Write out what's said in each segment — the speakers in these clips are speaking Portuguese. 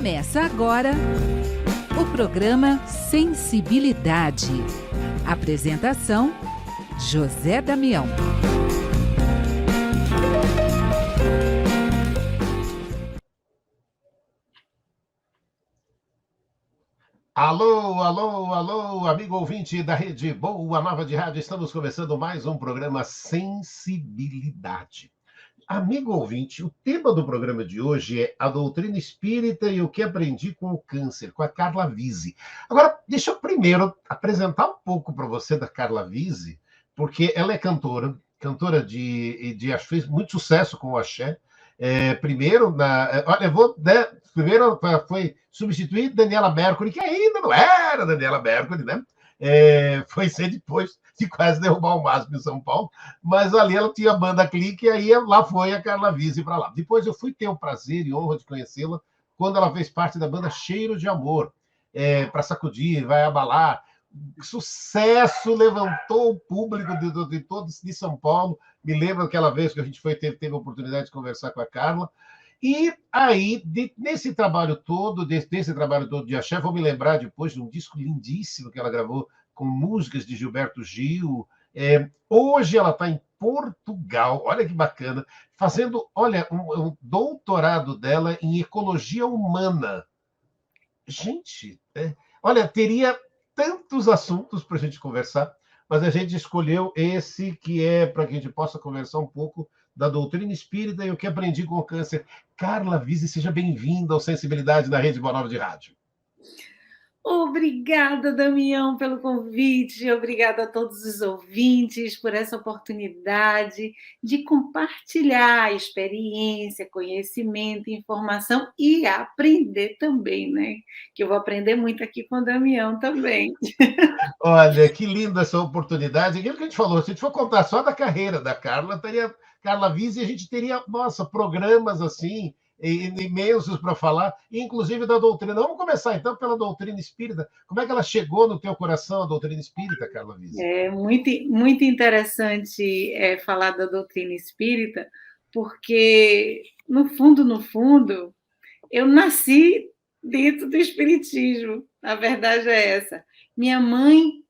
Começa agora o programa Sensibilidade. Apresentação: José Damião. Alô, alô, alô, amigo ouvinte da Rede Boa Nova de Rádio. Estamos começando mais um programa Sensibilidade. Amigo ouvinte, o tema do programa de hoje é a doutrina espírita e o que aprendi com o câncer, com a Carla Vise. Agora, deixa eu primeiro apresentar um pouco para você da Carla Vise, porque ela é cantora acho que fez muito sucesso com o axé. Primeiro foi substituir Daniela Mercury, que ainda não era Daniela Mercury, né? Foi ser depois de quase derrubar o MASP em São Paulo, mas ali ela tinha a banda Clique, e aí lá foi a Carla Vise para lá. Depois eu fui ter o prazer e honra de conhecê-la quando ela fez parte da banda Cheiro de Amor, para sacudir, vai abalar. Sucesso, levantou o público de todos de São Paulo. Me lembro aquela vez que a gente teve a oportunidade de conversar com a Carla. E aí, nesse trabalho todo, desse trabalho todo de axé, vou me lembrar depois de um disco lindíssimo que ela gravou com músicas de Gilberto Gil. Hoje ela está em Portugal, olha que bacana, fazendo, olha, um doutorado dela em ecologia humana. Gente, olha, teria tantos assuntos para a gente conversar, mas a gente escolheu esse que é para que a gente possa conversar um pouco da doutrina espírita e o que aprendi com o câncer. Carla Vise, seja bem-vinda ao Sensibilidade da Rede Boa Nova de Rádio. Obrigada, Damião, pelo convite. Obrigada a todos os ouvintes por essa oportunidade de compartilhar experiência, conhecimento, informação e aprender também, né? Que eu vou aprender muito aqui com o Damião também. Olha, que linda essa oportunidade. Aquilo que a gente falou, se a gente for contar só da carreira da Carla, teria Carla Vise e a gente teria, nossa, programas assim, imensos para falar, inclusive da doutrina. Vamos começar então pela doutrina espírita. Como é que ela chegou no teu coração, a doutrina espírita, Carla Vise? É muito interessante falar da doutrina espírita, porque, no fundo, eu nasci dentro do espiritismo. A verdade é essa. Minha mãe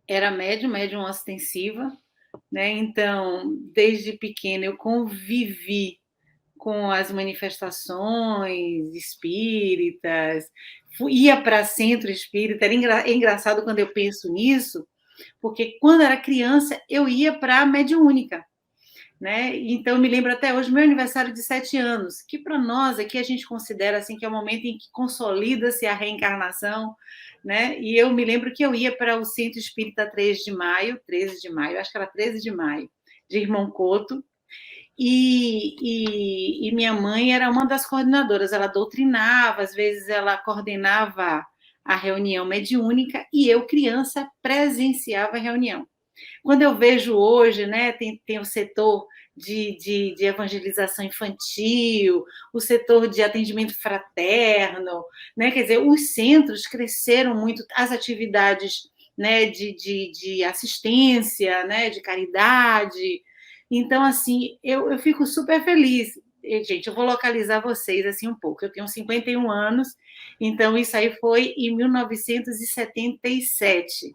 era médium ostensiva, né? Então, desde pequena, eu convivi com as manifestações espíritas, ia para centro espírita. É engraçado quando eu penso nisso, porque quando era criança eu ia para a mediúnica, né? Então, eu me lembro até hoje, meu aniversário de 7 anos, que para nós aqui a gente considera assim, que é o momento em que consolida-se a reencarnação, né? E eu me lembro que eu ia para o Centro Espírita 13 de maio, acho que era 13 de maio, de Irmão Couto, e minha mãe era uma das coordenadoras, ela doutrinava, às vezes ela coordenava a reunião mediúnica, e eu, criança, presenciava a reunião. Quando eu vejo hoje, né, tem o setor de evangelização infantil, o setor de atendimento fraterno, né, quer dizer, os centros cresceram muito, as atividades, né, de assistência, né, de caridade. Então, assim, eu fico super feliz. Gente, eu vou localizar vocês assim um pouco. Eu tenho 51 anos, então isso aí foi em 1977.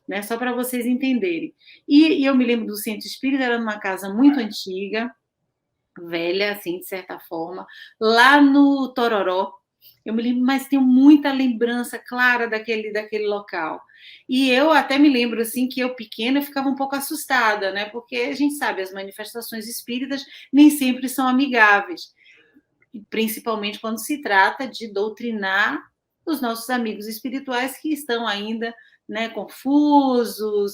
Né, só para vocês entenderem. E eu me lembro do Centro Espírita, era numa casa muito antiga, velha, assim, de certa forma, lá no Tororó. Eu me lembro, mas tenho muita lembrança clara daquele local. E eu até me lembro, assim, que eu pequena, eu ficava um pouco assustada, né? Porque a gente sabe, as manifestações espíritas nem sempre são amigáveis, principalmente quando se trata de doutrinar os nossos amigos espirituais que estão ainda, né, confusos,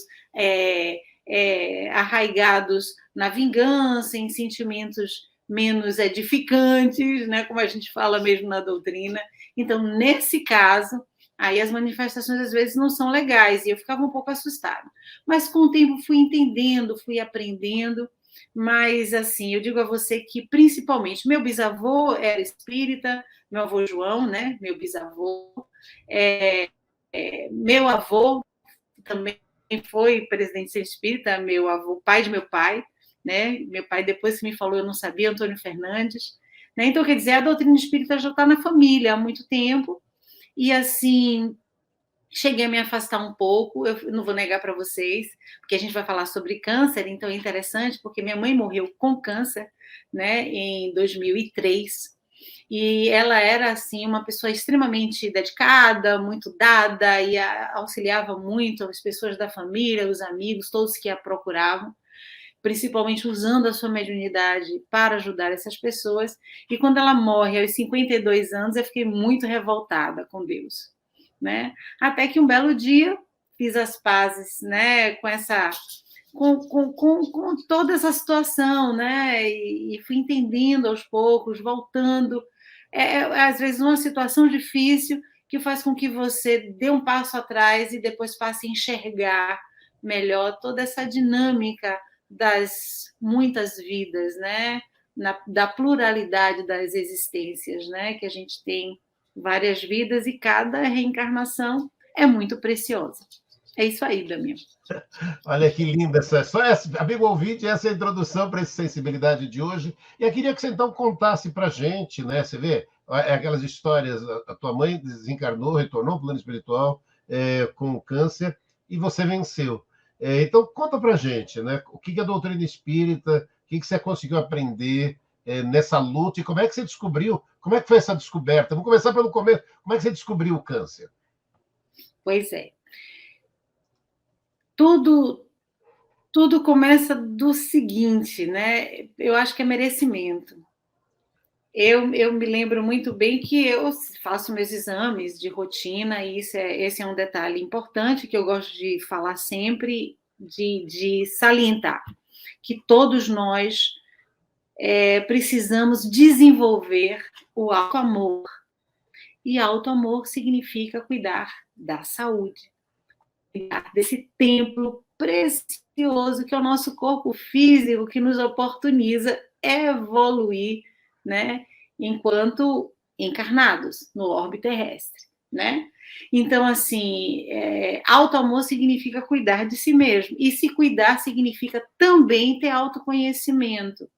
arraigados na vingança, em sentimentos menos edificantes, né, como a gente fala mesmo na doutrina. Então, nesse caso, aí as manifestações às vezes não são legais, e eu ficava um pouco assustada. Mas com o tempo fui entendendo, fui aprendendo. Mas, assim, eu digo a você que, principalmente, meu bisavô era espírita, meu avô João, né, meu bisavô, meu avô também foi presidente do Centro Espírita, meu avô, pai de meu pai, né, meu pai, depois que me falou, eu não sabia, Antônio Fernandes, né? Então, quer dizer, a doutrina espírita já está na família há muito tempo, e assim, cheguei a me afastar um pouco, eu não vou negar para vocês, porque a gente vai falar sobre câncer, então é interessante, porque minha mãe morreu com câncer, né, em 2003, e ela era, assim, uma pessoa extremamente dedicada, muito dada, e auxiliava muito as pessoas da família, os amigos, todos que a procuravam, principalmente usando a sua mediunidade para ajudar essas pessoas. E quando ela morre aos 52 anos, eu fiquei muito revoltada com Deus, né? Até que um belo dia fiz as pazes, né, com toda essa situação, né? E fui entendendo aos poucos, voltando. Às vezes, uma situação difícil que faz com que você dê um passo atrás e depois passe a enxergar melhor toda essa dinâmica das muitas vidas, né? Da pluralidade das existências, né? Que a gente tem várias vidas e cada reencarnação é muito preciosa. É isso aí, Damião. Olha que linda amigo ouvinte, essa é a introdução para essa sensibilidade de hoje. E eu queria que você então contasse para a gente, né? Você vê, aquelas histórias, a tua mãe desencarnou, retornou ao plano espiritual com câncer e você venceu. Então, conta para a gente, né? O que é a doutrina espírita, o que você conseguiu aprender nessa luta e como é que você descobriu, como é que foi essa descoberta? Vamos começar pelo começo. Como é que você descobriu o câncer? Pois é. Tudo começa do seguinte, né? Eu acho que é merecimento. Eu me lembro muito bem que eu faço meus exames de rotina, e esse é um detalhe importante que eu gosto de falar sempre, de salientar, que todos nós precisamos desenvolver o auto-amor. E auto-amor significa cuidar da saúde, cuidar desse templo precioso que é o nosso corpo físico, que nos oportuniza evoluir, né, enquanto encarnados no orbe terrestre, né? Então, assim, auto-amor significa cuidar de si mesmo, e se cuidar significa também ter autoconhecimento,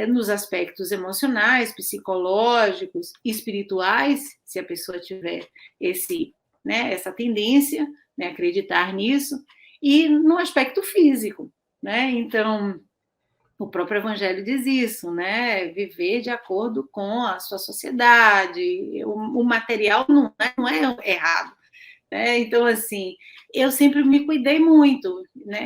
nos aspectos emocionais, psicológicos, espirituais, se a pessoa tiver essa tendência, né, acreditar nisso, e no aspecto físico, né? Então, o próprio Evangelho diz isso, né? Viver de acordo com a sua sociedade, o material não é errado, né? Então, assim, eu sempre me cuidei muito, né,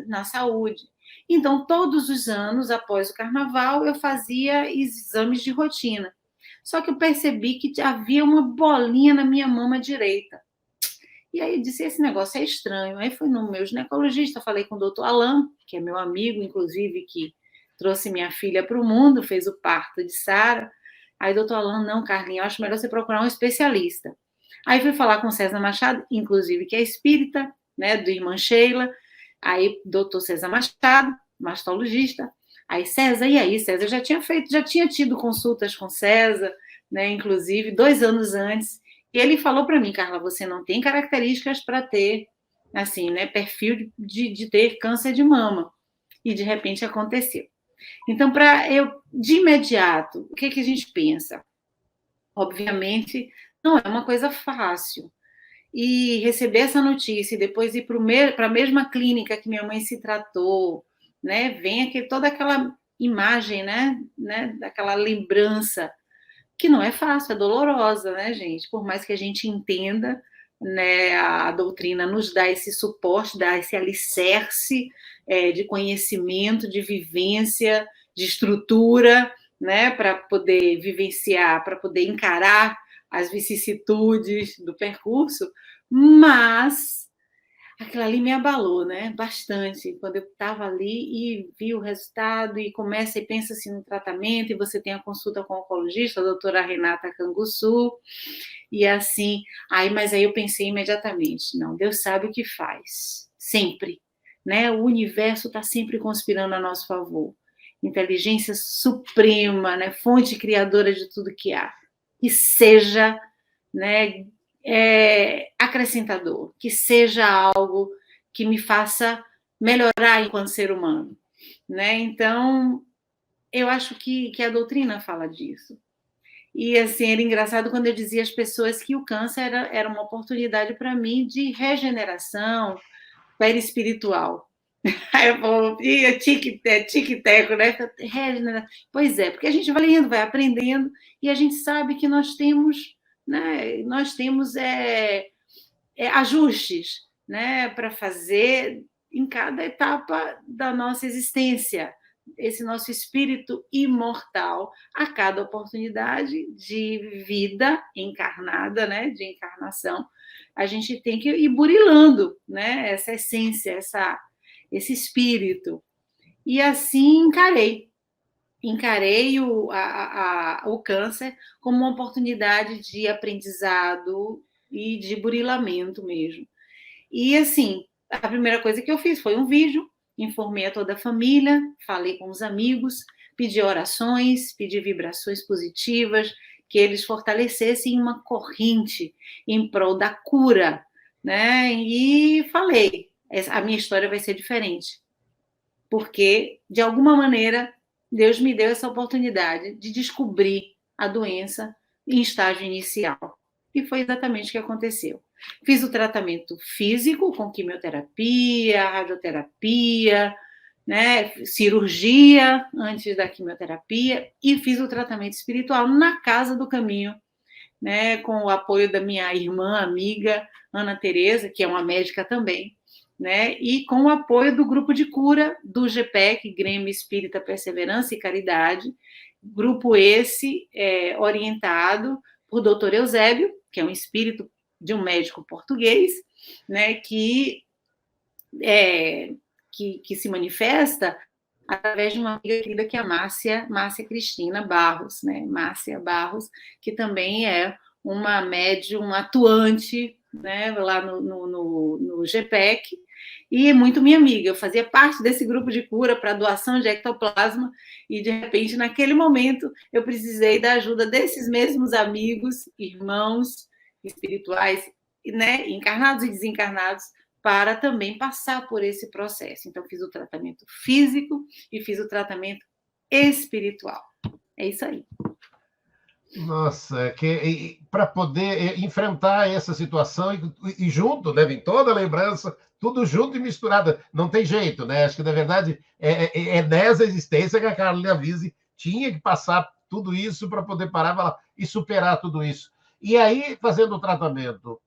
na saúde. Então, todos os anos, após o carnaval, eu fazia exames de rotina. Só que eu percebi que havia uma bolinha na minha mama direita. E aí eu disse, esse negócio é estranho. Aí fui no meu ginecologista, falei com o doutor Alain, que é meu amigo, inclusive, que trouxe minha filha para o mundo, fez o parto de Sara. Aí o doutor Alain, não, Carlinhos, eu acho melhor você procurar um especialista. Aí fui falar com César Machado, inclusive, que é espírita, né, do irmã Sheila. Aí, doutor César Machado, mastologista. Aí, César, e aí, César? Eu já tinha tido consultas com César, né, inclusive, 2 anos antes. E ele falou para mim, Carla, você não tem características para ter, assim, né, perfil de ter câncer de mama. E, de repente, aconteceu. Então, de imediato, o que a gente pensa? Obviamente, não é uma coisa fácil. E receber essa notícia e depois ir para a mesma clínica que minha mãe se tratou, né? Vem toda aquela imagem, né? Daquela lembrança, que não é fácil, é dolorosa, né, gente? Por mais que a gente entenda, né, a doutrina nos dá esse suporte, dá esse alicerce de conhecimento, de vivência, de estrutura, né, para poder vivenciar, para poder encarar as vicissitudes do percurso, mas aquilo ali me abalou, né? Bastante. Quando eu estava ali e vi o resultado e começa e pensa assim no tratamento, e você tem a consulta com o oncologista, a doutora Renata Canguçu, e assim, mas aí eu pensei imediatamente, não, Deus sabe o que faz, sempre, né? O universo está sempre conspirando a nosso favor. Inteligência suprema, né? Fonte criadora de tudo que há. Que seja, né, acrescentador, que seja algo que me faça melhorar enquanto ser humano, né? Então, eu acho que a doutrina fala disso. E, assim, era engraçado quando eu dizia às pessoas que o câncer era uma oportunidade para mim de regeneração perispiritual. Aí eu falo, e é tique-teco, né? Pois é, porque a gente vai lendo, vai aprendendo, e a gente sabe que nós temos, né, ajustes, né, para fazer em cada etapa da nossa existência. Esse nosso espírito imortal, a cada oportunidade de vida encarnada, né, de encarnação, a gente tem que ir burilando, né, essa essência, esse espírito. E assim encarei o câncer como uma oportunidade de aprendizado e de burilamento mesmo. E, assim, a primeira coisa que eu fiz foi um vídeo, informei a toda a família, falei com os amigos, pedi orações, pedi vibrações positivas, que eles fortalecessem uma corrente em prol da cura, né? E falei, a minha história vai ser diferente, porque, de alguma maneira, Deus me deu essa oportunidade de descobrir a doença em estágio inicial. E foi exatamente o que aconteceu. Fiz o tratamento físico com quimioterapia, radioterapia, né, cirurgia antes da quimioterapia, e fiz o tratamento espiritual na Casa do Caminho, né, com o apoio da minha irmã, amiga, Ana Tereza, que é uma médica também, né, e com o apoio do grupo de cura do GPEC, Grêmio Espírita Perseverança e Caridade, grupo esse orientado por Dr. Eusébio, que é um espírito de um médico português, né, que se manifesta através de uma amiga querida que é a Márcia Cristina Barros, né? Márcia Barros, que também é uma médium atuante, né, lá no GPEC, e é muito minha amiga. Eu fazia parte desse grupo de cura para doação de ectoplasma, e, de repente, naquele momento, eu precisei da ajuda desses mesmos amigos, irmãos espirituais, né, encarnados e desencarnados, para também passar por esse processo. Então, fiz o tratamento físico e fiz o tratamento espiritual. É isso aí. Nossa, para poder enfrentar essa situação e junto, né, vem toda a lembrança, tudo junto e misturado. Não tem jeito, né? Acho que, na verdade, é nessa existência que a Carolina Vise tinha que passar tudo isso para poder parar e superar tudo isso. E aí, fazendo o tratamento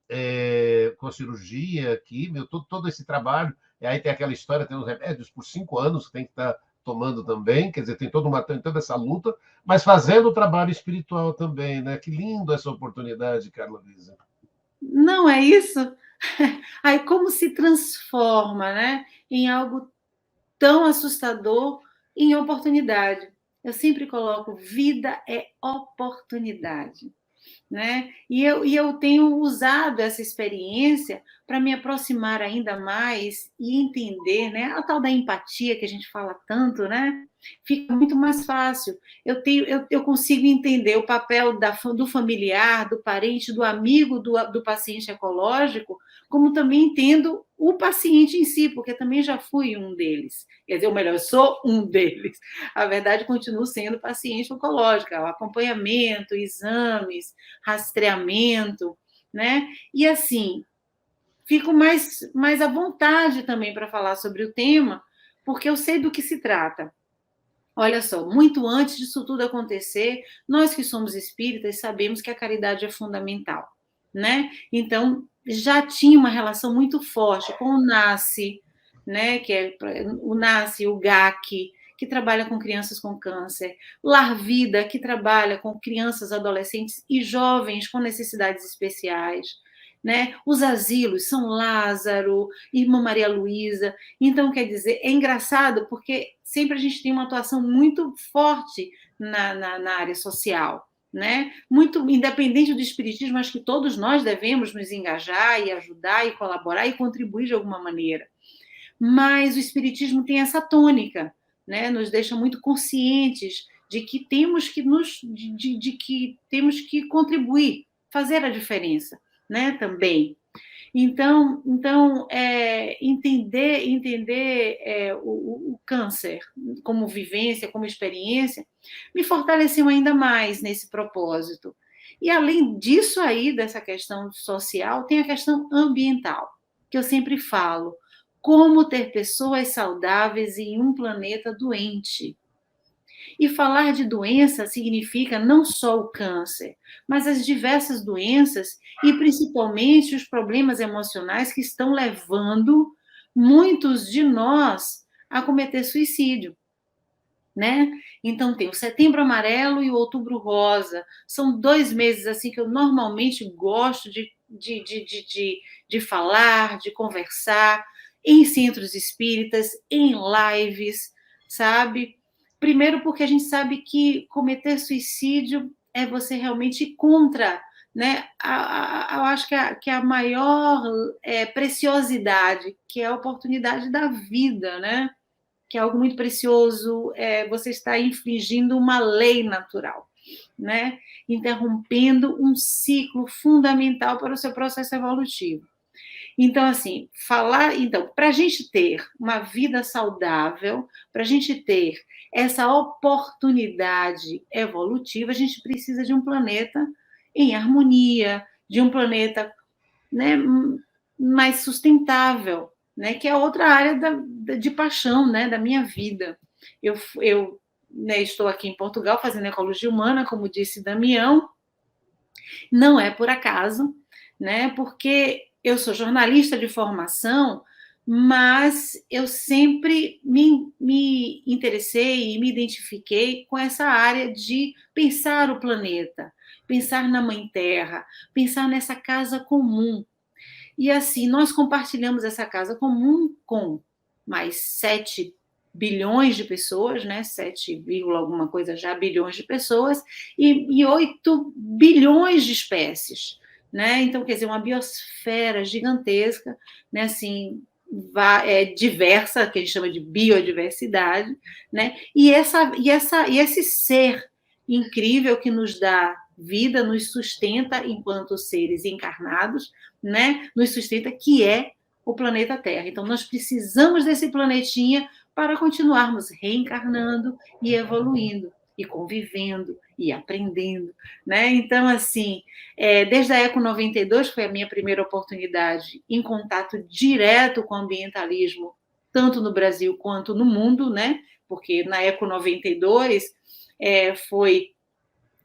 com cirurgia, químio, todo esse trabalho, e aí tem aquela história, tem os remédios por 5 anos que tem que estar tomando também, quer dizer, tem toda essa luta, mas fazendo o trabalho espiritual também, né? Que lindo essa oportunidade, Carla Visa. Não é isso? Aí como se transforma, né, em algo tão assustador em oportunidade. Eu sempre coloco, vida é oportunidade. Né? E eu tenho usado essa experiência para me aproximar ainda mais e entender, né? A tal da empatia que a gente fala tanto, né? Fica muito mais fácil. Eu consigo entender o papel do familiar, do parente, do amigo do paciente ecológico, como também entendo o paciente em si, porque também já fui um deles. Quer dizer, ou melhor, eu sou um deles. A verdade, continuo sendo paciente oncológica, o acompanhamento, exames, rastreamento, né? E, assim, fico mais à vontade também para falar sobre o tema, porque eu sei do que se trata. Olha só, muito antes disso tudo acontecer, nós que somos espíritas sabemos que a caridade é fundamental, né? Então, já tinha uma relação muito forte com o NACE, né? Que é o NACE, o GAC, que trabalha com crianças com câncer, Lar Vida, que trabalha com crianças, adolescentes e jovens com necessidades especiais, né? Os asilos, São Lázaro, Irmã Maria Luísa. Então, quer dizer, é engraçado porque sempre a gente tem uma atuação muito forte na área social, né? Muito independente do espiritismo, acho que todos nós devemos nos engajar e ajudar e colaborar e contribuir de alguma maneira. Mas o espiritismo tem essa tônica, né? Nos deixa muito conscientes de que temos que contribuir, fazer a diferença, né? Também. Então entender o câncer como vivência, como experiência, me fortaleceu ainda mais nesse propósito. E, além disso aí, dessa questão social, tem a questão ambiental, que eu sempre falo, como ter pessoas saudáveis em um planeta doente. E falar de doença significa não só o câncer, mas as diversas doenças e principalmente os problemas emocionais que estão levando muitos de nós a cometer suicídio, né? Então tem o Setembro Amarelo e o Outubro Rosa. São 2 meses assim que eu normalmente gosto de falar, de conversar em centros espíritas, em lives, sabe? Primeiro porque a gente sabe que cometer suicídio é você realmente ir contra, né? Eu acho que a maior preciosidade, que é a oportunidade da vida, né? Que é algo muito precioso, você está infringindo uma lei natural, né? Interrompendo um ciclo fundamental para o seu processo evolutivo. Então, assim, para a gente ter uma vida saudável, para a gente ter essa oportunidade evolutiva, a gente precisa de um planeta em harmonia, de um planeta, né, mais sustentável, né, que é outra área de paixão, né, da minha vida. Eu né, estou aqui em Portugal fazendo ecologia humana, como disse Damião, não é por acaso, né, porque eu sou jornalista de formação, mas eu sempre me interessei e me identifiquei com essa área de pensar o planeta, pensar na Mãe Terra, pensar nessa casa comum. E assim, nós compartilhamos essa casa comum com mais 7 bilhões de pessoas, né? 7, alguma coisa já bilhões de pessoas, e 8 bilhões de espécies, né? Então, quer dizer, uma biosfera gigantesca, né? Assim, diversa, que a gente chama de biodiversidade, né? E esse ser incrível que nos dá vida, nos sustenta enquanto seres encarnados, né? Nos sustenta, que é o planeta Terra. Então, nós precisamos desse planetinha para continuarmos reencarnando e evoluindo, e convivendo, e aprendendo, né? Então, assim, desde a Eco 92, que foi a minha primeira oportunidade em contato direto com o ambientalismo, tanto no Brasil quanto no mundo, né? Porque na Eco 92 foi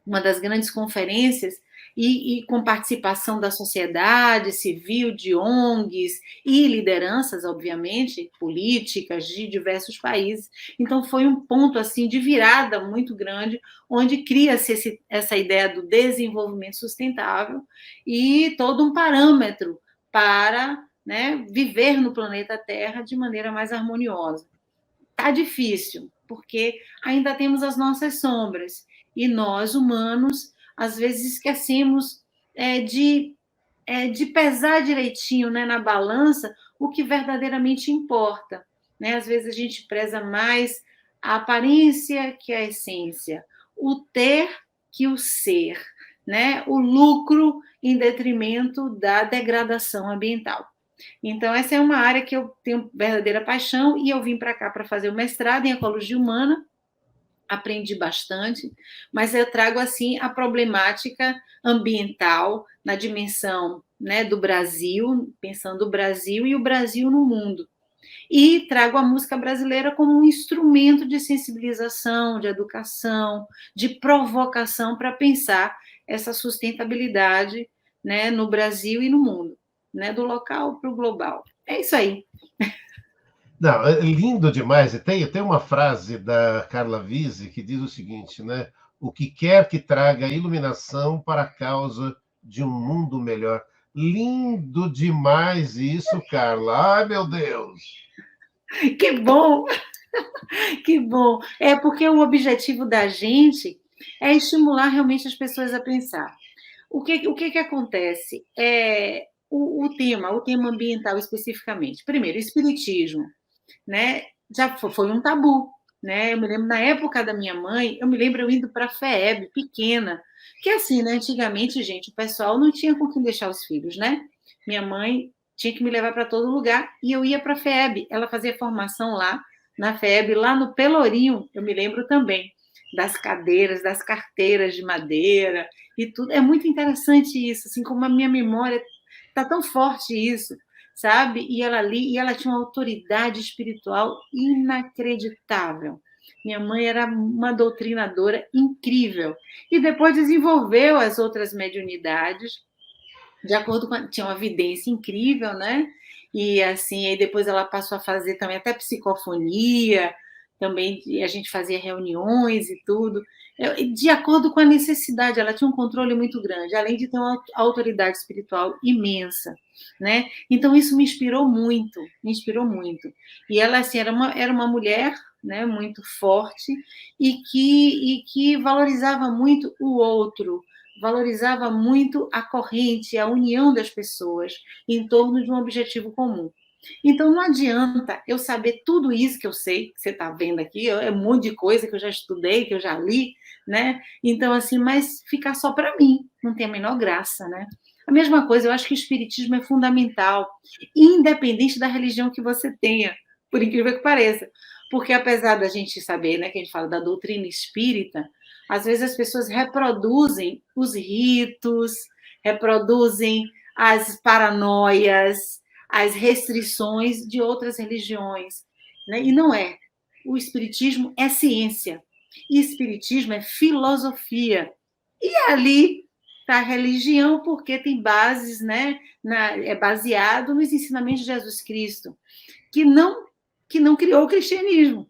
uma das grandes conferências, e com participação da sociedade civil, de ONGs e lideranças, obviamente, políticas de diversos países. Então, foi um ponto assim de virada muito grande, onde cria-se essa ideia do desenvolvimento sustentável e todo um parâmetro para, né, viver no planeta Terra de maneira mais harmoniosa. Está difícil, porque ainda temos as nossas sombras, e nós, humanos, às vezes esquecemos de pesar direitinho, né, na balança o que verdadeiramente importa, né? Às vezes a gente preza mais a aparência que a essência, o ter que o ser, né? O lucro em detrimento da degradação ambiental. Então, essa é uma área que eu tenho verdadeira paixão, e eu vim para cá para fazer o mestrado em ecologia humana, aprendi bastante, mas eu trago assim a problemática ambiental na dimensão, né, do Brasil, pensando o Brasil e o Brasil no mundo. E trago a música brasileira como um instrumento de sensibilização, de educação, de provocação para pensar essa sustentabilidade, né, no Brasil e no mundo, né, do local para o global. É isso aí. Não, é lindo demais. E tem uma frase da Carla Vise que diz o seguinte, né? O que quer que traga iluminação para a causa de um mundo melhor. Lindo demais isso, Carla. Ai, meu Deus! Que bom! Que bom! É porque o objetivo da gente é estimular realmente as pessoas a pensar. O que acontece? O tema ambiental especificamente. Primeiro, espiritismo, né? Já foi um tabu, né? Eu me lembro, na época da minha mãe, eu indo para a FEEB, pequena, que assim, né? Antigamente, gente, o pessoal não tinha com quem deixar os filhos, né? Minha mãe tinha que me levar para todo lugar, e eu ia para a FEB. Ela fazia formação lá, na FEB, lá no Pelourinho, eu me lembro também, das cadeiras, das carteiras de madeira e tudo. É muito interessante isso, assim como a minha memória está tão forte isso, sabe? E ela ali, e ela tinha uma autoridade espiritual inacreditável. Minha mãe era uma doutrinadora incrível. E depois desenvolveu as outras mediunidades, de acordo com... Tinha uma vidência incrível, né? E assim, aí depois ela passou a fazer também até psicofonia, também a gente fazia reuniões e tudo, de acordo com a necessidade. Ela tinha um controle muito grande, além de ter uma autoridade espiritual imensa, né? Então isso me inspirou muito, me inspirou muito. E ela assim era uma mulher, né, muito forte e que valorizava muito o outro, valorizava muito a corrente, a união das pessoas em torno de um objetivo comum. Então, não adianta eu saber tudo isso que eu sei, que você está vendo aqui, é um monte de coisa que eu já estudei, que eu já li, né? Então, assim, mas ficar só para mim, não tem a menor graça, né? A mesma coisa, eu acho que o espiritismo é fundamental, independente da religião que você tenha, por incrível que pareça. Porque apesar da gente saber, né, que a gente fala da doutrina espírita, às vezes as pessoas reproduzem os ritos, reproduzem as paranoias, as restrições de outras religiões, né? E não é. O espiritismo é ciência. E espiritismo é filosofia. E ali está a religião, porque tem bases, né? É baseado nos ensinamentos de Jesus Cristo, que não criou o cristianismo.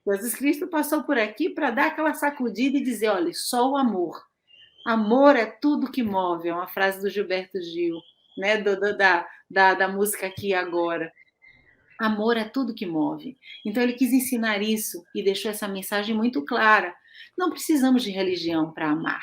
Jesus Cristo passou por aqui para dar aquela sacudida e dizer, olha, só o amor. Amor é tudo que move, é uma frase do Gilberto Gil, né? Da música Aqui Agora. Amor é tudo que move. Então ele quis ensinar isso e deixou essa mensagem muito clara. Não precisamos de religião para amar,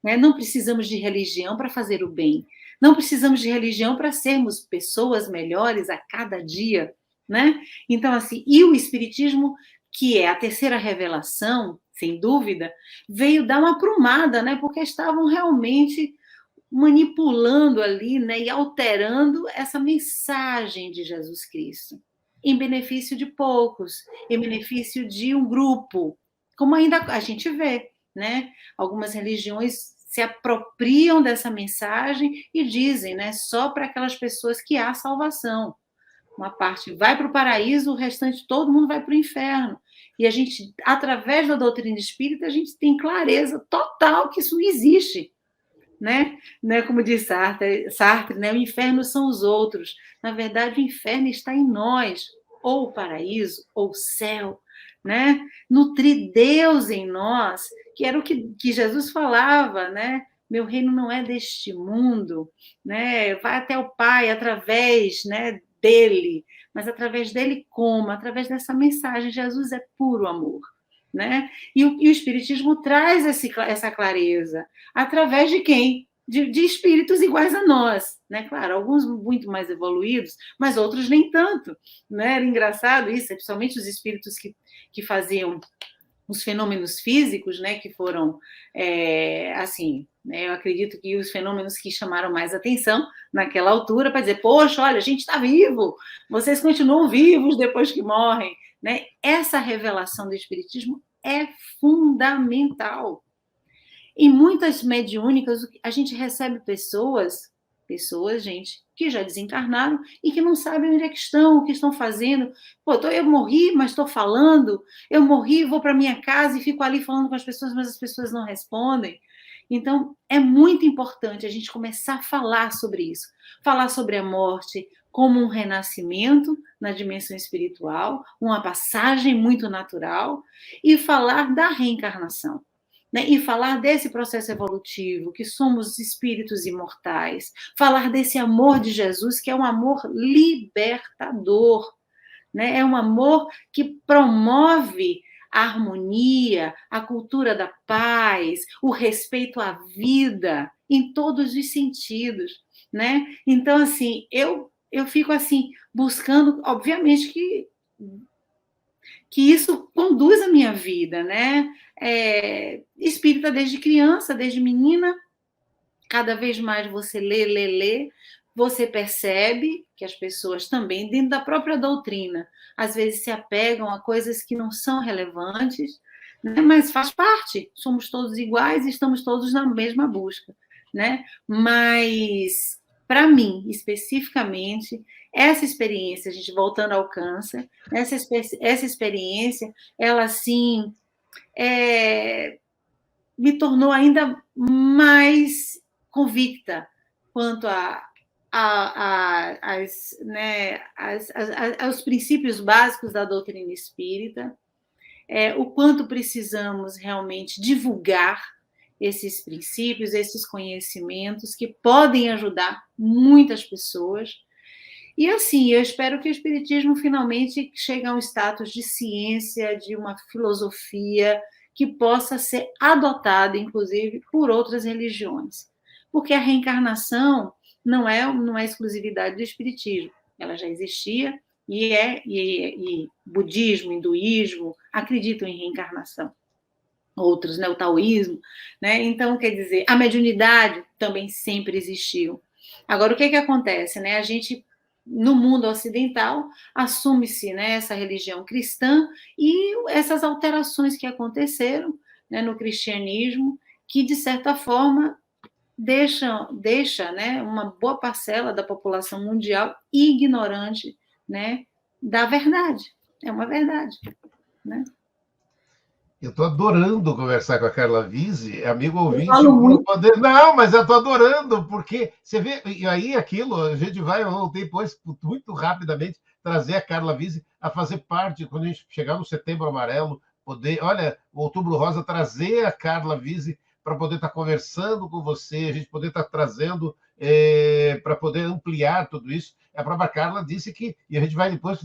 né? Não precisamos de religião para fazer o bem. Não precisamos de religião para sermos pessoas melhores a cada dia, né? Então, assim, e o Espiritismo, que é a terceira revelação, sem dúvida, veio dar uma aprumada, né? Porque estavam realmente manipulando ali, né? E alterando essa mensagem de Jesus Cristo, em benefício de poucos, em benefício de um grupo, como ainda a gente vê, né? Algumas religiões se apropriam dessa mensagem e dizem, né? Só para aquelas pessoas que há salvação. Uma parte vai para o paraíso, o restante todo mundo vai para o inferno. E a gente, através da doutrina espírita, a gente tem clareza total que isso não existe, né? Como diz Sartre, né? O inferno são os outros. Na verdade, o inferno está em nós, ou o paraíso, ou o céu, né? Nutrir Deus em nós, que era o que Jesus falava, né? Meu reino não é deste mundo, né? Vai até o Pai através, né, dele, mas através dele como? Através dessa mensagem. Jesus é puro amor, né? E o Espiritismo traz essa clareza. Através de quem? De espíritos iguais a nós, né? Claro, alguns muito mais evoluídos, mas outros nem tanto, né? Era engraçado isso, principalmente os espíritos que faziam os fenômenos físicos, né? Que foram, assim, né? Eu acredito que os fenômenos que chamaram mais atenção naquela altura, para dizer, poxa, olha, a gente está vivo, vocês continuam vivos depois que morrem, né? Essa revelação do Espiritismo é fundamental. Em muitas mediúnicas, a gente recebe pessoas, gente, que já desencarnaram e que não sabem onde é que estão, o que estão fazendo. Pô, eu morri, mas estou falando. Eu morri, vou para minha casa e fico ali falando com as pessoas, mas as pessoas não respondem. Então, é muito importante a gente começar a falar sobre isso. Falar sobre a morte como um renascimento na dimensão espiritual, uma passagem muito natural, e falar da reencarnação. Né? E falar desse processo evolutivo, que somos espíritos imortais, falar desse amor de Jesus, que é um amor libertador, né? É um amor que promove a harmonia, a cultura da paz, o respeito à vida, em todos os sentidos, né? Então, assim, eu fico assim, buscando, obviamente que isso conduz a minha vida, né? Espírita desde criança, desde menina, cada vez mais você lê, você percebe que as pessoas também, dentro da própria doutrina, às vezes se apegam a coisas que não são relevantes, né? Mas faz parte, somos todos iguais e estamos todos na mesma busca, né? Mas, para mim, especificamente, essa experiência, a gente voltando ao câncer, essa experiência, ela, assim, me tornou ainda mais convicta quanto aos princípios básicos da doutrina espírita, o quanto precisamos realmente divulgar esses princípios, esses conhecimentos que podem ajudar muitas pessoas. E assim, eu espero que o Espiritismo finalmente chegue a um status de ciência, de uma filosofia que possa ser adotada, inclusive, por outras religiões. Porque a reencarnação não é exclusividade do Espiritismo, ela já existia, e budismo, hinduísmo acreditam em reencarnação. Outros, né, o taoísmo, né? Então, quer dizer, a mediunidade também sempre existiu. Agora, o que acontece, né? A gente, no mundo ocidental, assume-se, né, essa religião cristã e essas alterações que aconteceram, né, no cristianismo, que, de certa forma, deixa, né, uma boa parcela da população mundial ignorante, né, da verdade. É uma verdade, né? Eu estou adorando conversar com a Carla Vise, amigo Eu ouvinte, falo por muito. poder. Não, mas eu estou adorando, porque você vê, e aí aquilo, a gente vai, eu voltei depois, muito rapidamente, trazer a Carla Vise a fazer parte, quando a gente chegar no Setembro Amarelo, poder, olha, o Outubro Rosa, trazer a Carla Vise para poder estar conversando com você, a gente poder estar trazendo para poder ampliar tudo isso. A própria Carla disse que, e a gente vai depois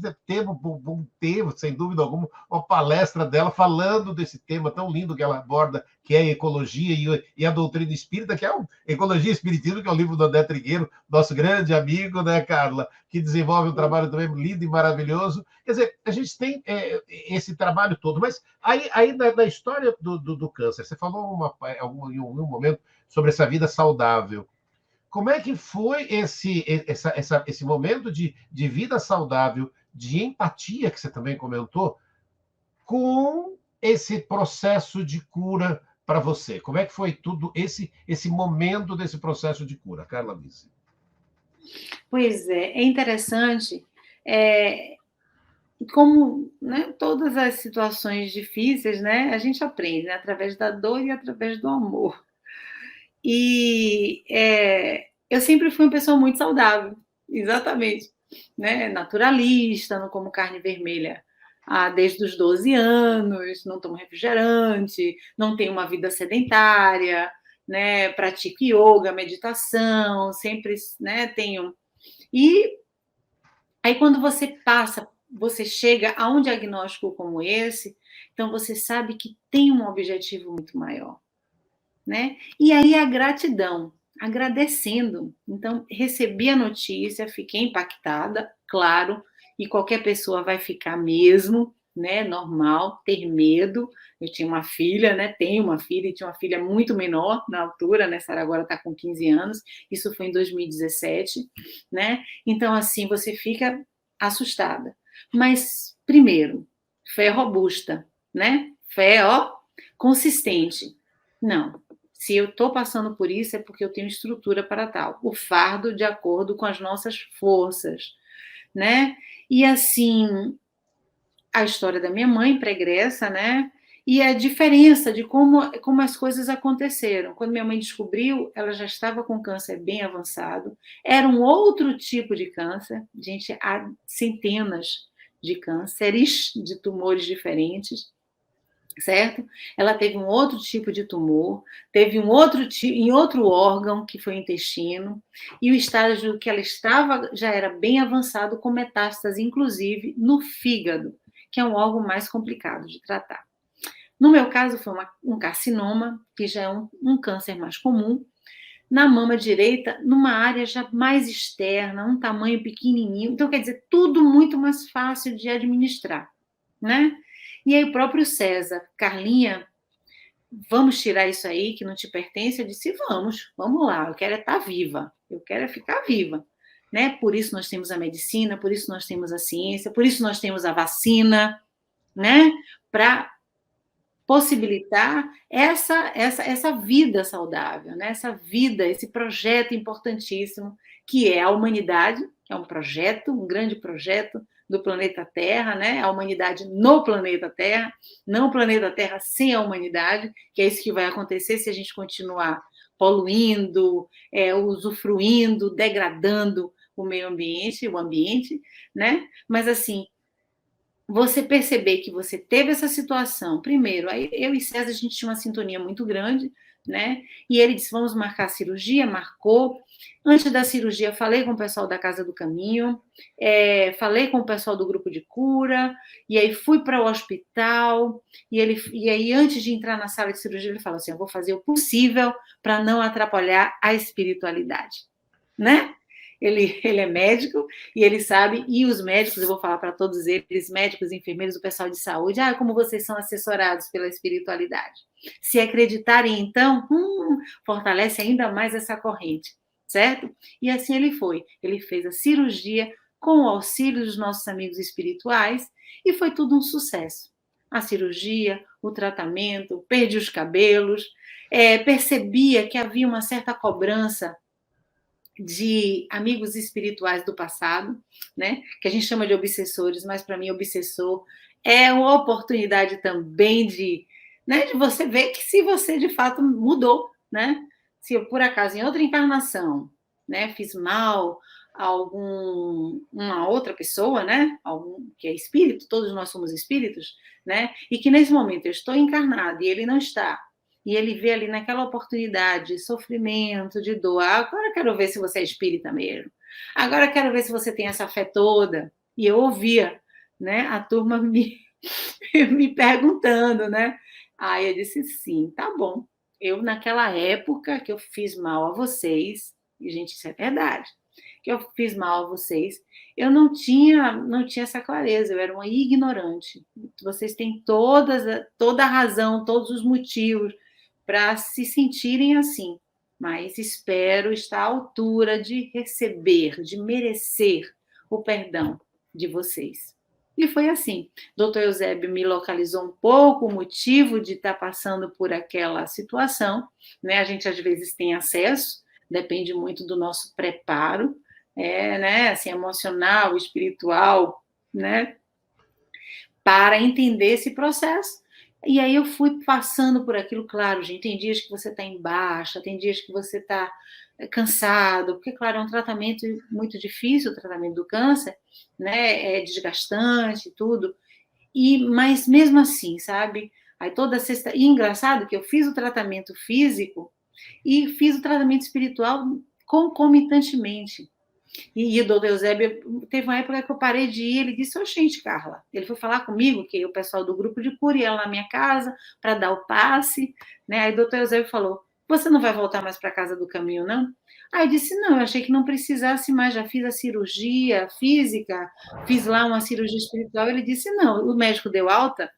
ter, sem dúvida alguma, uma palestra dela falando desse tema tão lindo que ela aborda, que é a ecologia e a doutrina espírita, que é o Ecologia e Espiritismo, que é o livro do André Trigueiro, nosso grande amigo, né, Carla, que desenvolve um trabalho também lindo e maravilhoso. Quer dizer, a gente tem esse trabalho todo, mas aí na história do câncer, você falou em um momento sobre essa vida saudável. Como é que foi esse momento de vida saudável, de empatia, que você também comentou, com esse processo de cura para você? Como é que foi tudo esse momento desse processo de cura, Carla Vise? Pois é interessante, como, né, todas as situações difíceis, né, a gente aprende, né, através da dor e através do amor. E eu sempre fui uma pessoa muito saudável, exatamente, né? Naturalista, não como carne vermelha desde os 12 anos, não tomo refrigerante, não tenho uma vida sedentária, né? Pratico yoga, meditação, sempre, né, tenho. E aí, quando você chega a um diagnóstico como esse, então você sabe que tem um objetivo muito maior, né? E aí a gratidão, agradecendo. Então, recebi a notícia, fiquei impactada, claro, e qualquer pessoa vai ficar mesmo, né? Normal, ter medo. Eu tinha uma filha, né? Tenho uma filha, e tinha uma filha muito menor na altura, né? Sara agora está com 15 anos, isso foi em 2017, né? Então, assim, você fica assustada. Mas, primeiro, fé robusta, né? Fé, consistente. Não, se eu estou passando por isso, é porque eu tenho estrutura para tal. O fardo de acordo com as nossas forças, né? E assim, a história da minha mãe pregressa, né? E a diferença de como as coisas aconteceram. Quando minha mãe descobriu, ela já estava com câncer bem avançado. Era um outro tipo de câncer. Gente, há centenas de cânceres, de tumores diferentes, certo? Ela teve um outro tipo de tumor, teve um outro em outro órgão, que foi o intestino, e o estágio que ela estava já era bem avançado, com metástase, inclusive, no fígado, que é um órgão mais complicado de tratar. No meu caso, foi um carcinoma, que já é um câncer mais comum, na mama direita, numa área já mais externa, um tamanho pequenininho. Então, quer dizer, tudo muito mais fácil de administrar, né? E aí o próprio César, Carlinha, vamos tirar isso aí que não te pertence? Eu disse, vamos lá, eu quero é estar viva, eu quero é ficar viva. né? Por isso nós temos a medicina, por isso nós temos a ciência, por isso nós temos a vacina, né? Para possibilitar essa vida saudável, né? Essa vida, esse projeto importantíssimo que é a humanidade, que é um projeto, um grande projeto do planeta Terra, né? A humanidade no planeta Terra, não o planeta Terra sem a humanidade, que é isso que vai acontecer se a gente continuar poluindo, usufruindo, degradando o meio ambiente, o ambiente, né? Mas assim, você perceber que você teve essa situação, primeiro, aí eu e César, a gente tinha uma sintonia muito grande, né? E ele disse, vamos marcar a cirurgia, marcou. Antes da cirurgia, falei com o pessoal da Casa do Caminho, falei com o pessoal do grupo de cura, e aí fui para o hospital, e aí, antes de entrar na sala de cirurgia, ele falou assim, eu vou fazer o possível para não atrapalhar a espiritualidade, né? Ele é médico e ele sabe, e os médicos, eu vou falar para todos eles, médicos, enfermeiros, o pessoal de saúde, como vocês são assessorados pela espiritualidade. Se acreditarem, então, fortalece ainda mais essa corrente, certo? E assim ele fez a cirurgia com o auxílio dos nossos amigos espirituais e foi tudo um sucesso. A cirurgia, o tratamento, perdi os cabelos, percebia que havia uma certa cobrança de amigos espirituais do passado, né? Que a gente chama de obsessores, mas para mim obsessor é uma oportunidade também de, né, de você ver que se você de fato mudou, né? Se eu por acaso em outra encarnação, né, fiz mal a uma outra pessoa, né? Que é espírito, todos nós somos espíritos, né? E que nesse momento eu estou encarnado e ele não está. E ele vê ali naquela oportunidade de sofrimento, de dor. Agora eu quero ver se você é espírita mesmo. Agora eu quero ver se você tem essa fé toda. E eu ouvia, né, a turma me perguntando, né? Aí eu disse, sim, tá bom. Eu, naquela época que eu fiz mal a vocês, e, gente, isso é verdade, que eu fiz mal a vocês, eu não tinha essa clareza, eu era uma ignorante. Vocês têm toda a razão, todos os motivos para se sentirem assim, mas espero estar à altura de receber, de merecer o perdão de vocês. E foi assim. Dr. Eusébio me localizou um pouco o motivo de estar passando por aquela situação, né? A gente às vezes tem acesso, depende muito do nosso preparo, né? Assim, emocional, espiritual, né? Para entender esse processo. E aí eu fui passando por aquilo, claro, gente, tem dias que você está em baixa, tem dias que você está cansado, porque, claro, é um tratamento muito difícil, o tratamento do câncer, né? É desgastante e tudo, mas mesmo assim, sabe? Aí toda sexta... E engraçado que eu fiz o tratamento físico e fiz o tratamento espiritual concomitantemente. E o doutor Eusébio, teve uma época que eu parei de ir, ele disse, gente, Carla, ele foi falar comigo, que o pessoal do grupo de cura ia lá na minha casa para dar o passe, né? Aí o doutor Eusébio falou, você não vai voltar mais para a Casa do Caminho, não? Aí eu disse, não, eu achei que não precisasse mais, já fiz a cirurgia física, fiz lá uma cirurgia espiritual. Ele disse, não, o médico deu alta?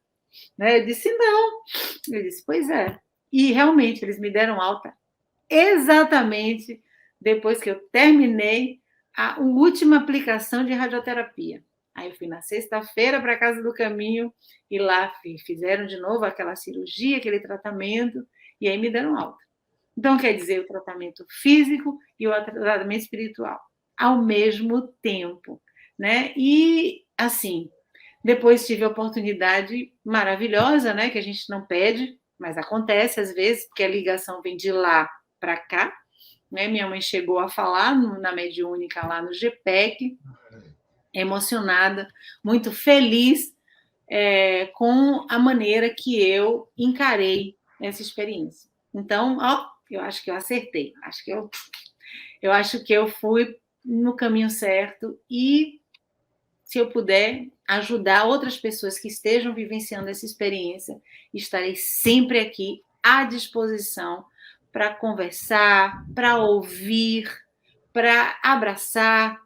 Né? Eu disse, não. Ele disse, pois é. E realmente, eles me deram alta exatamente depois que eu terminei a última aplicação de radioterapia. Aí eu fui na sexta-feira para a Casa do Caminho e lá fizeram de novo aquela cirurgia, aquele tratamento, e aí me deram alta. Então, quer dizer, o tratamento físico e o tratamento espiritual ao mesmo tempo, né? E, assim, depois tive a oportunidade maravilhosa, né? Que a gente não pede, mas acontece às vezes, porque a ligação vem de lá para cá, né? Minha mãe chegou a falar na mediúnica lá no GPEC, emocionada, muito feliz com a maneira que eu encarei essa experiência. Então, eu acho que eu acertei, eu acho que eu fui no caminho certo e, se eu puder ajudar outras pessoas que estejam vivenciando essa experiência, estarei sempre aqui à disposição para conversar, para ouvir, para abraçar,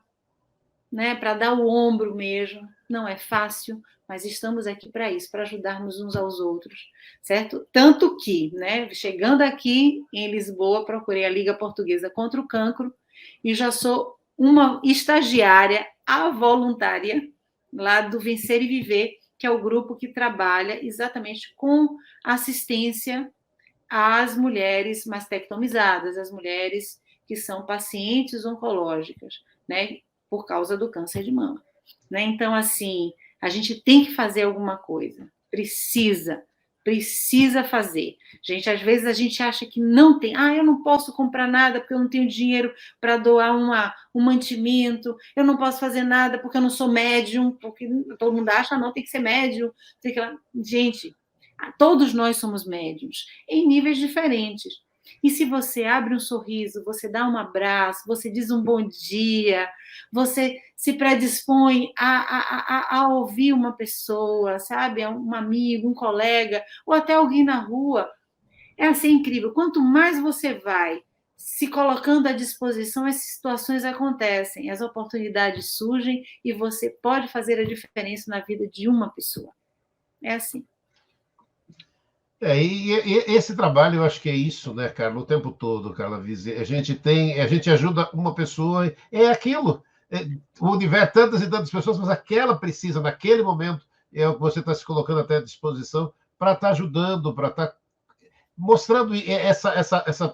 né, para dar o ombro mesmo. Não é fácil, mas estamos aqui para isso, para ajudarmos uns aos outros, certo? Tanto que, né, chegando aqui em Lisboa, procurei a Liga Portuguesa contra o Cancro e já sou uma estagiária, a voluntária, lá do Vencer e Viver, que é o grupo que trabalha exatamente com assistência às mulheres mastectomizadas, às mulheres que são pacientes oncológicas, né, por causa do câncer de mama. Né? Então, assim, a gente tem que fazer alguma coisa, precisa fazer. Gente, às vezes a gente acha que não tem, eu não posso comprar nada porque eu não tenho dinheiro para doar um mantimento, eu não posso fazer nada porque eu não sou médium, porque todo mundo acha, não, tem que ser médium. Gente, todos nós somos médiums, em níveis diferentes. E se você abre um sorriso, você dá um abraço, você diz um bom dia, você se predispõe a ouvir uma pessoa, sabe? Um amigo, um colega, ou até alguém na rua. É assim incrível. Quanto mais você vai se colocando à disposição, as situações acontecem, as oportunidades surgem e você pode fazer a diferença na vida de uma pessoa. É assim. E esse trabalho, eu acho que é isso, né, Carla, o tempo todo, Carla Vise. A gente ajuda uma pessoa, é aquilo. O universo, tantas e tantas pessoas, mas aquela precisa, naquele momento, é o que você está se colocando até à disposição para estar ajudando, para estar mostrando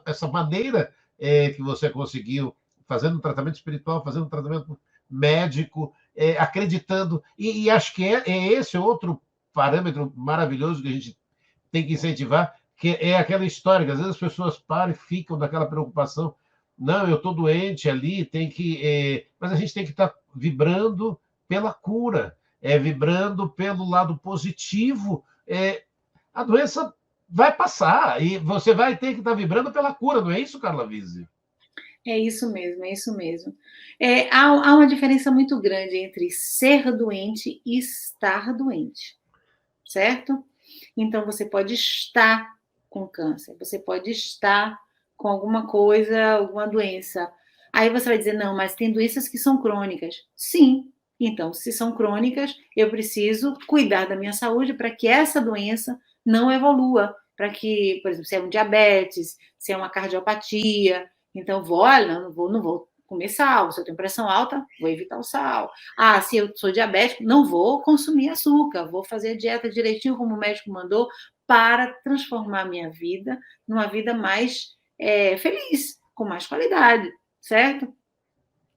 essa maneira que você conseguiu, fazendo um tratamento espiritual, fazendo um tratamento médico, acreditando. E acho que é esse outro parâmetro maravilhoso que a gente tem que incentivar, que é aquela história que às vezes as pessoas param e ficam naquela preocupação. Não, eu estou doente ali, tem que. Mas a gente tem que estar vibrando pela cura, vibrando pelo lado positivo. A doença vai passar e você vai ter que estar vibrando pela cura, não é isso, Carla Vise? É isso mesmo, é isso mesmo. Há uma diferença muito grande entre ser doente e estar doente, certo? Então, você pode estar com câncer, você pode estar com alguma coisa, alguma doença. Aí você vai dizer, não, mas tem doenças que são crônicas. Sim. Então, se são crônicas, eu preciso cuidar da minha saúde para que essa doença não evolua. Para que, por exemplo, se é um diabetes, se é uma cardiopatia, então, olha, não vou comer sal. Se eu tenho pressão alta, vou evitar o sal. Se eu sou diabético, não vou consumir açúcar, vou fazer a dieta direitinho como o médico mandou para transformar a minha vida numa vida mais feliz, com mais qualidade, certo?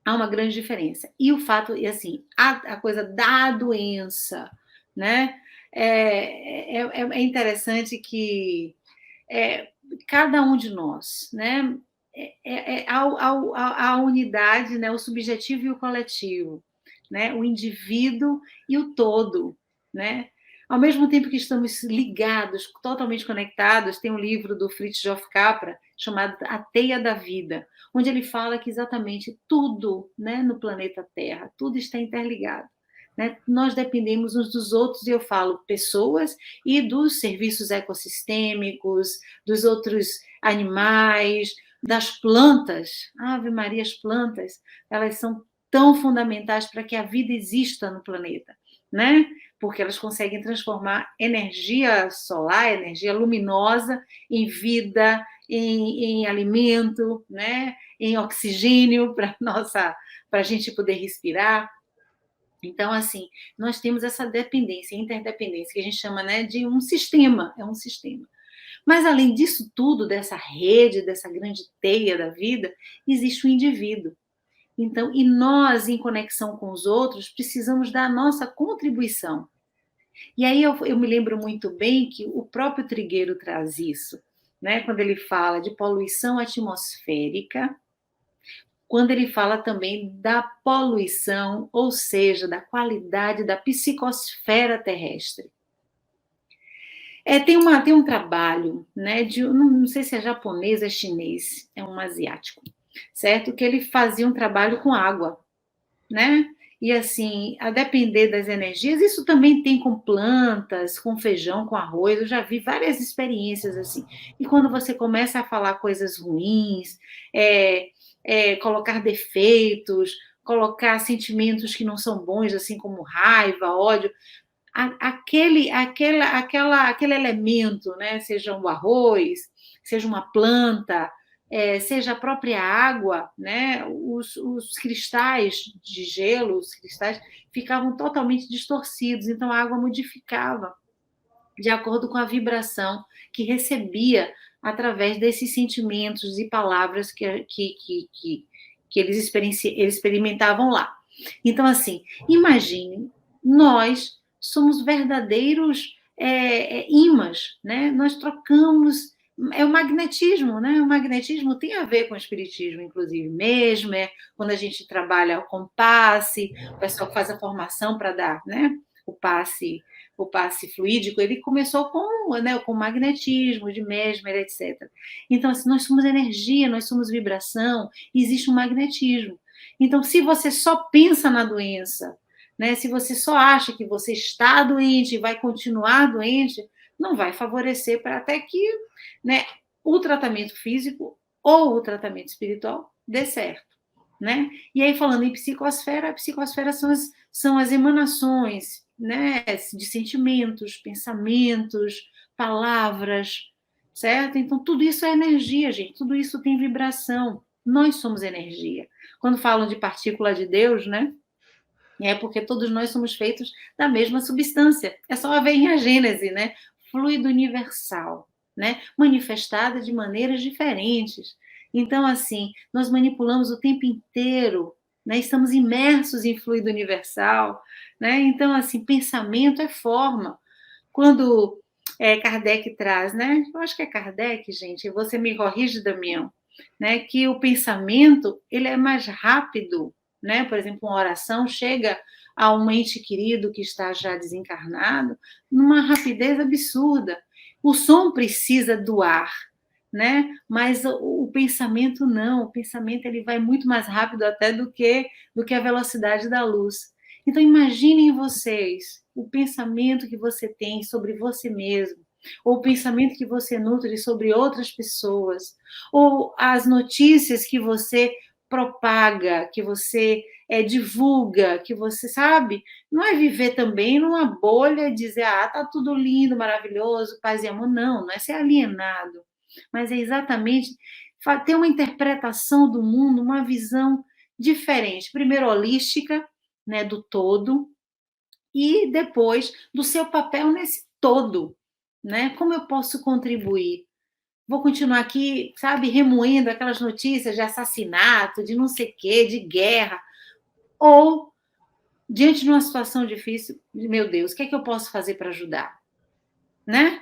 Há uma grande diferença. E o fato, e assim, a coisa da doença, né? É interessante que cada um de nós, né? A unidade, né? O subjetivo e o coletivo, né? O indivíduo e o todo, né? Ao mesmo tempo que estamos ligados, totalmente conectados, tem um livro do Fritjof Capra chamado A Teia da Vida, onde ele fala que exatamente tudo, né, no planeta Terra, tudo está interligado. Né? Nós dependemos uns dos outros, e eu falo pessoas e dos serviços ecossistêmicos, dos outros animais, das plantas. Ave Maria, as plantas, elas são tão fundamentais para que a vida exista no planeta, né? Porque elas conseguem transformar energia solar, energia luminosa, em vida, em alimento, né? Em oxigênio para a gente poder respirar. Então, assim, nós temos essa dependência, interdependência, que a gente chama, né, de um sistema, é um sistema. Mas, além disso tudo, dessa rede, dessa grande teia da vida, existe o indivíduo. Então, e nós, em conexão com os outros, precisamos dar a nossa contribuição. E aí eu me lembro muito bem que o próprio Trigueiro traz isso, né? Quando ele fala de poluição atmosférica, quando ele fala também da poluição, ou seja, da qualidade da psicosfera terrestre. Tem um trabalho, né, não sei se é japonês, é chinês, é um asiático, certo? Que ele fazia um trabalho com água, né? E assim, a depender das energias, isso também tem com plantas, com feijão, com arroz, eu já vi várias experiências assim. E quando você começa a falar coisas ruins, colocar defeitos, colocar sentimentos que não são bons, assim como raiva, ódio, aquele elemento, né, seja um arroz, seja uma planta, seja a própria água, né? Os cristais de gelo, os cristais ficavam totalmente distorcidos, então a água modificava de acordo com a vibração que recebia através desses sentimentos e palavras que eles experimentavam lá. Então, assim, imagine, nós somos verdadeiros imãs, né? Nós trocamos. É o magnetismo, né? O magnetismo tem a ver com o espiritismo, inclusive, mesmo, quando a gente trabalha com passe, o pessoal que faz a formação para dar, né? O passe fluídico, ele começou com magnetismo, de Mesmer, etc. Então, assim, nós somos energia, nós somos vibração, existe um magnetismo. Então, se você só pensa na doença, né, se você só acha que você está doente e vai continuar doente, não vai favorecer para até que, né, o tratamento físico ou o tratamento espiritual dê certo. Né? E aí, falando em psicosfera, a psicosfera são as emanações, né, de sentimentos, pensamentos, palavras, certo? Então, tudo isso é energia, gente, tudo isso tem vibração. Nós somos energia. Quando falam de partícula de Deus, né? É porque todos nós somos feitos da mesma substância. É só ver em a Gênese, né? Fluido universal, né? Manifestada de maneiras diferentes. Então, assim, nós manipulamos o tempo inteiro, né? Estamos imersos em fluido universal, né? Então, assim, pensamento é forma. Quando Kardec traz, né? Eu acho que é Kardec, gente, você me corrige, Damião, né? Que o pensamento, ele é mais rápido, né? Por exemplo, uma oração chega a um ente querido que está já desencarnado numa rapidez absurda. O som precisa do ar, né? Mas o pensamento não, o pensamento ele vai muito mais rápido até do que a velocidade da luz. Então imaginem vocês o pensamento que você tem sobre você mesmo, ou o pensamento que você nutre sobre outras pessoas, ou as notícias que você propaga, que você divulga, que você sabe, não é viver também numa bolha e dizer, tá tudo lindo, maravilhoso, paz e amor, não é ser alienado, mas é exatamente ter uma interpretação do mundo, uma visão diferente, primeiro holística, né, do todo, e depois do seu papel nesse todo, né? Como eu posso contribuir? Vou continuar aqui, sabe, remoendo aquelas notícias de assassinato, de não sei o quê, de guerra, ou, diante de uma situação difícil, meu Deus, o que é que eu posso fazer para ajudar? Né?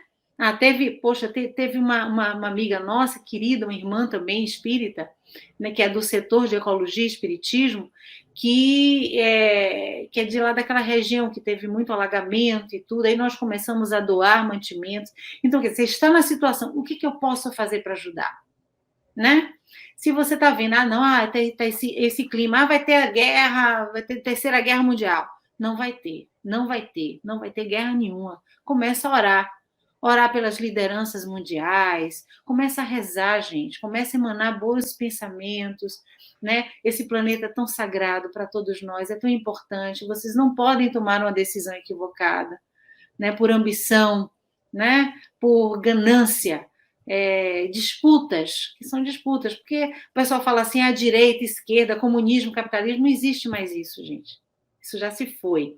Teve uma amiga nossa, querida, uma irmã também espírita, né, que é do setor de ecologia e espiritismo, que é de lá daquela região que teve muito alagamento e tudo, aí nós começamos a doar mantimentos. Então, quer dizer, você está na situação, o que eu posso fazer para ajudar? Né? Se você está vendo, tá esse clima, vai ter a guerra, vai ter a Terceira Guerra Mundial. Não vai ter guerra nenhuma. Começa a orar pelas lideranças mundiais, começa a rezar, gente, começa a emanar bons pensamentos, né? Esse planeta é tão sagrado para todos nós, é tão importante, vocês não podem tomar uma decisão equivocada, né? Por ambição, né? Por ganância, disputas, que são disputas, porque o pessoal fala assim, a direita, esquerda, comunismo, capitalismo, não existe mais isso, gente. Isso já se foi.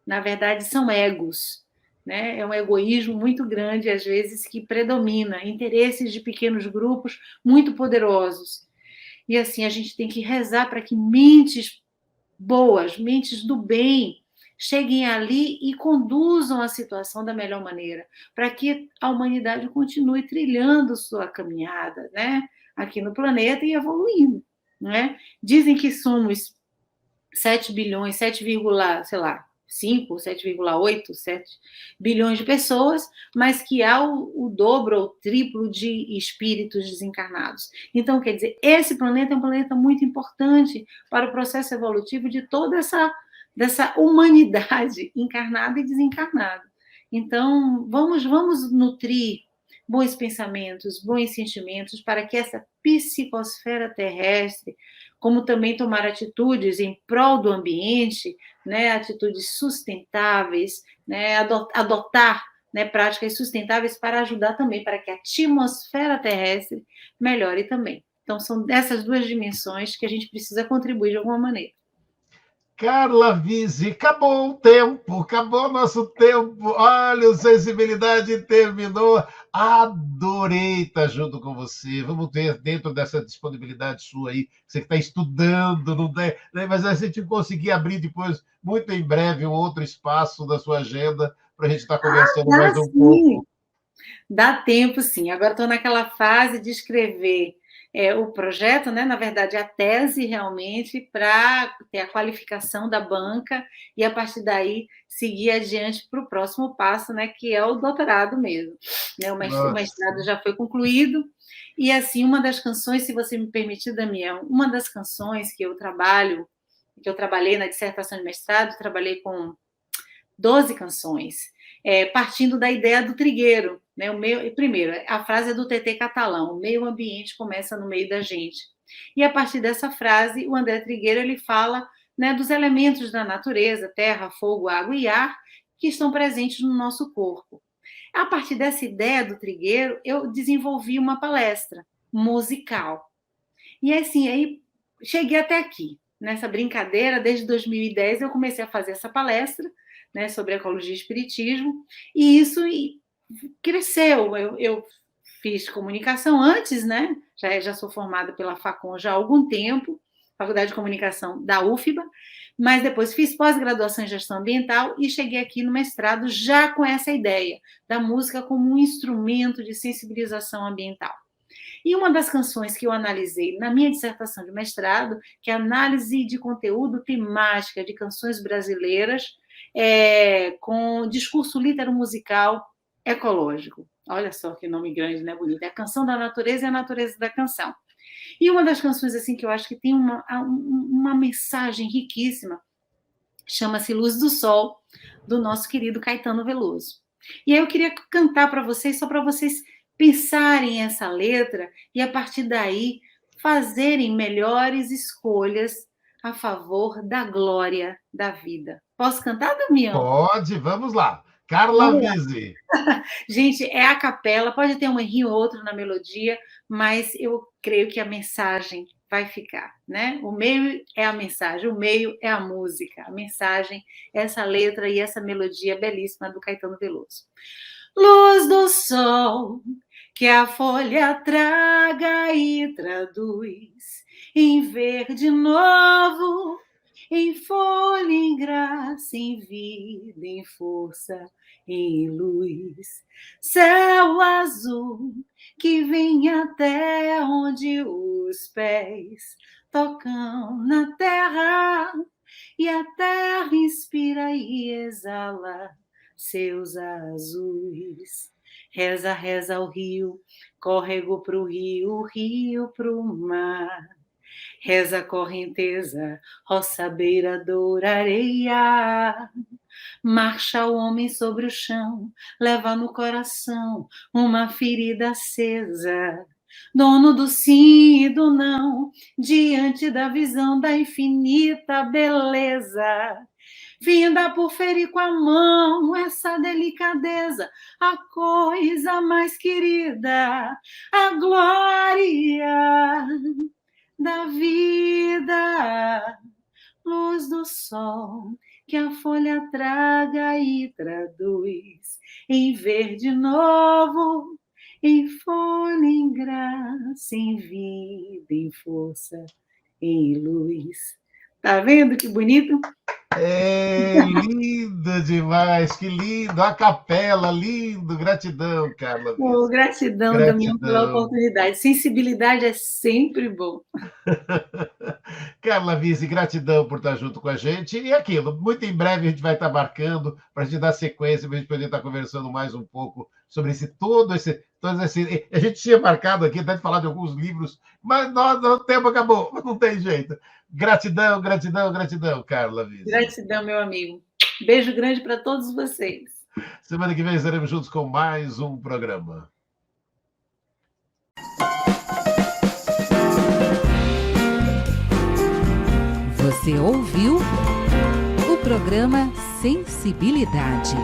Na verdade, são egos, né? É um egoísmo muito grande, às vezes, que predomina, interesses de pequenos grupos muito poderosos. E assim, a gente tem que rezar para que mentes boas, mentes do bem, cheguem ali e conduzam a situação da melhor maneira, para que a humanidade continue trilhando sua caminhada, né? Aqui no planeta e evoluindo, né? Dizem que somos 7 bilhões, 7, sei lá, 5, 7,8, 7 bilhões de pessoas, mas que há o dobro ou triplo de espíritos desencarnados. Então, quer dizer, esse planeta é um planeta muito importante para o processo evolutivo de toda dessa humanidade encarnada e desencarnada. Então, vamos nutrir bons pensamentos, bons sentimentos, para que essa psicosfera terrestre, como também tomar atitudes em prol do ambiente, né, atitudes sustentáveis, né, adotar, né, práticas sustentáveis para ajudar também, para que a atmosfera terrestre melhore também. Então, são dessas duas dimensões que a gente precisa contribuir de alguma maneira. Carla Vise, acabou o tempo, acabou o nosso tempo. Olha, o Sensibilidade terminou. Adorei estar junto com você. Vamos ver dentro dessa disponibilidade sua aí, você que está estudando, não tem, né? Mas a gente conseguir abrir depois, muito em breve, um outro espaço da sua agenda para a gente estar conversando mais um pouco. Dá tempo, sim. Agora estou naquela fase de escrever o projeto, né? Na verdade, a tese realmente, para ter a qualificação da banca e, a partir daí, seguir adiante para o próximo passo, né? Que é o doutorado mesmo. Né? O mestrado já foi concluído. E, assim, uma das canções, se você me permitir, Damião, uma das canções que eu trabalhei na dissertação de mestrado, trabalhei com 12 canções, partindo da ideia do trigueiro. Né? Primeiro, a frase é do TT Catalão: o meio ambiente começa no meio da gente. E a partir dessa frase, o André Trigueiro ele fala, né, dos elementos da natureza, terra, fogo, água e ar, que estão presentes no nosso corpo. A partir dessa ideia do trigueiro, eu desenvolvi uma palestra musical. E assim, aí cheguei até aqui, nessa brincadeira. Desde 2010 eu comecei a fazer essa palestra, né, sobre ecologia e espiritismo, e isso cresceu. Eu fiz comunicação antes, né? Já sou formada pela Facom já há algum tempo, Faculdade de Comunicação da UFBA, mas depois fiz pós-graduação em gestão ambiental e cheguei aqui no mestrado já com essa ideia da música como um instrumento de sensibilização ambiental. E uma das canções que eu analisei na minha dissertação de mestrado, que é a análise de conteúdo temática de canções brasileiras, com discurso litero-musical ecológico. Olha só que nome grande, né, bonito? É a canção da natureza e a natureza da canção. E uma das canções assim que eu acho que tem uma mensagem riquíssima, chama-se Luz do Sol, do nosso querido Caetano Veloso. E aí eu queria cantar para vocês, só para vocês pensarem essa letra e, a partir daí, fazerem melhores escolhas a favor da glória da vida. Posso cantar, Damião? Pode, vamos lá. Carla Vise. Gente, é a capela, pode ter um errinho ou outro na melodia, mas eu creio que a mensagem vai ficar, né? O meio é a mensagem, o meio é a música, a mensagem é essa letra e essa melodia belíssima do Caetano Veloso. Luz do sol, que a folha traga e traduz em verde novo, em folha, em graça, em vida, em força, em luz. Céu azul que vem até onde os pés tocam na terra, e a terra inspira e exala seus azuis. Reza, reza o rio, córrego pro rio, rio pro mar. Reza a correnteza, roça, beira, dor, areia. Marcha o homem sobre o chão, leva no coração uma ferida acesa. Dono do sim e do não, diante da visão da infinita beleza. Vinda por ferir com a mão essa delicadeza, a coisa mais querida, a glória da vida. Luz do sol que a folha traga e traduz em verde novo, em folha, em graça, em vida, em força, em luz. Tá vendo que bonito? É lindo demais, que lindo, a capela, lindo, gratidão, Carla. Oh, gratidão, Damião, pela oportunidade. Sensibilidade é sempre bom. Carla Vise, gratidão por estar junto com a gente. E aquilo, muito em breve a gente vai estar marcando para a gente dar sequência, para a gente poder estar conversando mais um pouco sobre todo esse. A gente tinha marcado aqui até de falar de alguns livros, mas o tempo acabou, não tem jeito. Gratidão, gratidão, gratidão, Carla Vise. Gratidão, meu amigo. Beijo grande para todos vocês. Semana que vem estaremos juntos com mais um programa. Você ouviu o programa Sensibilidade.